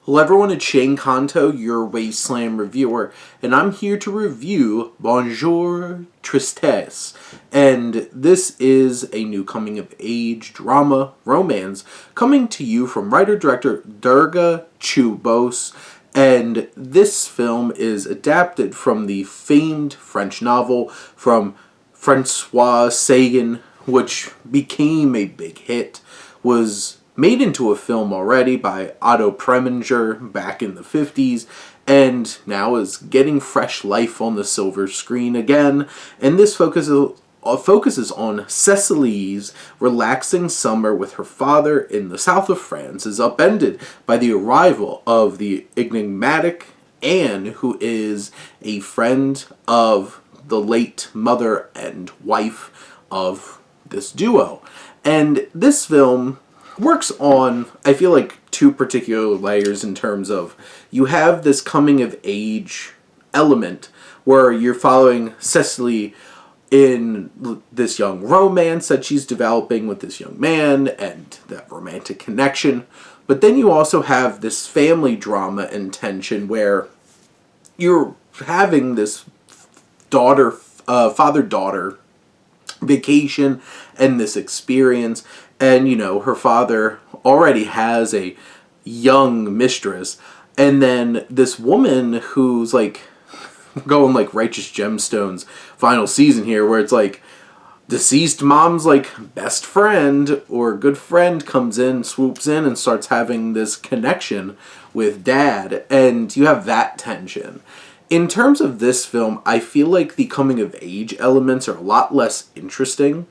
Hello everyone, it's Shane Kanto, your Wasteland reviewer, and I'm here to review Bonjour Tristesse. And this is a new coming-of-age drama romance coming to you from writer-director Durga Chew-Bose, and this film is adapted from the famed French novel from François Sagan, which became a big hit, was made into a film already by Otto Preminger back in the 50s, and now is getting fresh life on the silver screen again. And this focuses on Cécile's relaxing summer with her father in the south of France is upended by the arrival of the enigmatic Anne, who is a friend of the late mother and wife of this duo. And this film works on, I feel like, two particular layers in terms of you have this coming of age element where you're following Cécile in this young romance that she's developing with this young man and that romantic connection. But then you also have this family drama and tension where you're having this father-daughter vacation and this experience, and her father already has a young mistress, and then this woman who's like going like Righteous Gemstones final season here, where it's like deceased mom's like best friend or good friend comes in, swoops in, and starts having this connection with dad, and you have that tension. In terms of this film, I feel like the coming-of-age elements are a lot less interesting.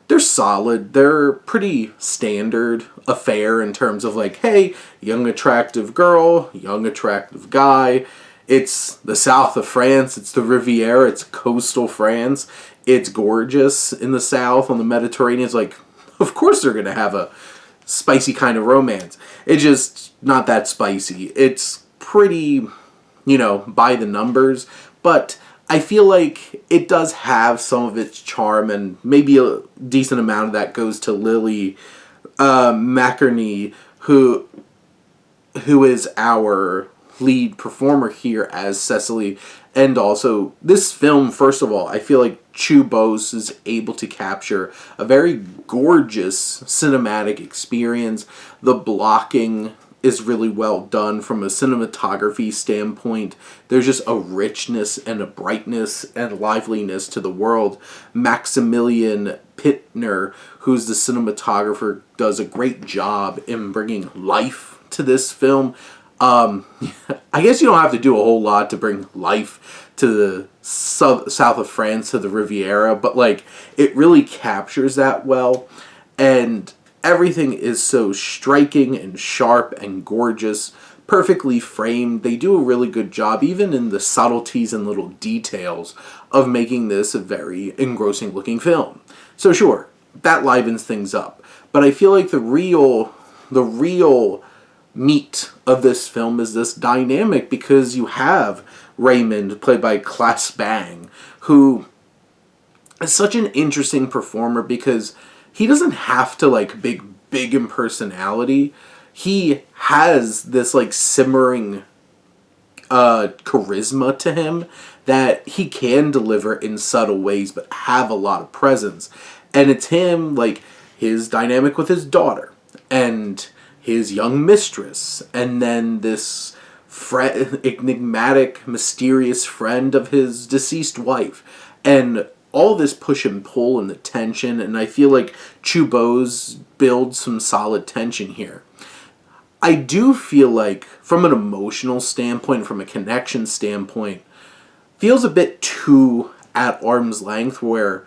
They're solid. They're pretty standard affair in terms of like, hey, young attractive girl, young attractive guy. It's the south of France. It's the Riviera. It's coastal France. It's gorgeous in the south on the Mediterranean. It's like, of course they're going to have a spicy kind of romance. It's just not that spicy. It's pretty, by the numbers, but I feel like it does have some of its charm, and maybe a decent amount of that goes to Lily McInerny, who is our lead performer here as Cécile. And also, this film, first of all, I feel like Chew-Bose is able to capture a very gorgeous cinematic experience. The blocking is really well done from a cinematography standpoint. There's just a richness and a brightness and liveliness to the world. Maximilian Pittner, who's the cinematographer, does a great job in bringing life to this film. I guess you don't have to do a whole lot to bring life to the south of France, to the Riviera, but like it really captures that well, and everything is so striking and sharp and gorgeous, perfectly framed. They do a really good job, even in the subtleties and little details, of making this a very engrossing looking film. So sure, that livens things up. But I feel like the real meat of this film is this dynamic, because you have Raymond, played by Claes Bang, who is such an interesting performer because he doesn't have to like big in personality. He has this like simmering charisma to him that he can deliver in subtle ways but have a lot of presence. And it's him, like his dynamic with his daughter and his young mistress, and then this enigmatic, mysterious friend of his deceased wife, and all this push and pull and the tension, and I feel like Chew-Bose builds some solid tension here. I do feel like, from an emotional standpoint, from a connection standpoint, feels a bit too at arm's length, where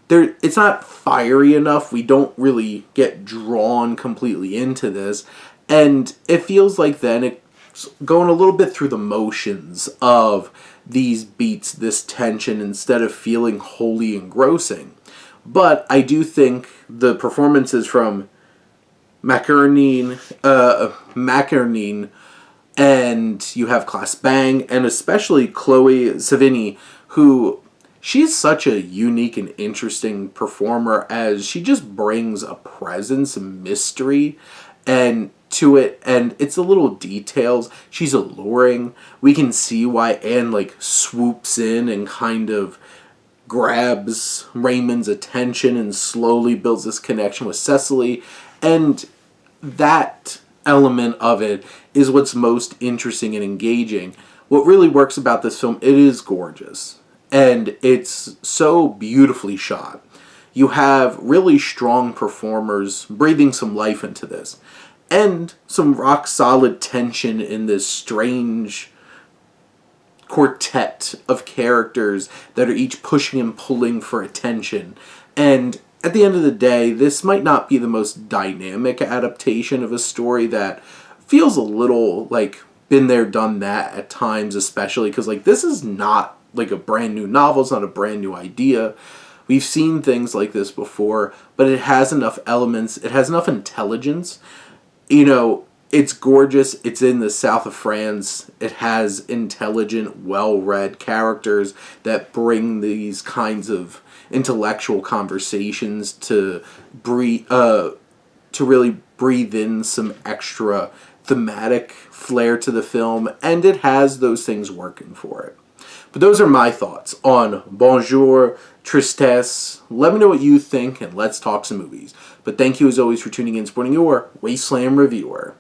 it's not fiery enough. We don't really get drawn completely into this, and it feels like then it's going a little bit through the motions of these beats, this tension, instead of feeling wholly engrossing. But I do think the performances from McInerny, and you have Claes Bang, and especially Chloë Sevigny, who she's such a unique and interesting performer, as she just brings a presence and mystery, and to it, and it's the little details. She's alluring. We can see why Anne like swoops in and kind of grabs Raymond's attention and slowly builds this connection with Cecily, and that element of it is what's most interesting and engaging. What really works about this film, it is gorgeous, and it's so beautifully shot. You have really strong performers breathing some life into this, and some rock solid tension in this strange quartet of characters that are each pushing and pulling for attention. And at the end of the day, this might not be the most dynamic adaptation of a story that feels a little like been there, done that at times, especially because like this is not like a brand new novel, it's not a brand new idea. We've seen things like this before, but it has enough elements, it has enough intelligence. You know, it's gorgeous. It's in the south of France. It has intelligent, well-read characters that bring these kinds of intellectual conversations to really breathe in some extra thematic flair to the film, and it has those things working for it. But those are my thoughts on Bonjour Tristesse. Let me know what you think, and let's talk some movies. But thank you as always for tuning in and supporting your Wasteland reviewer.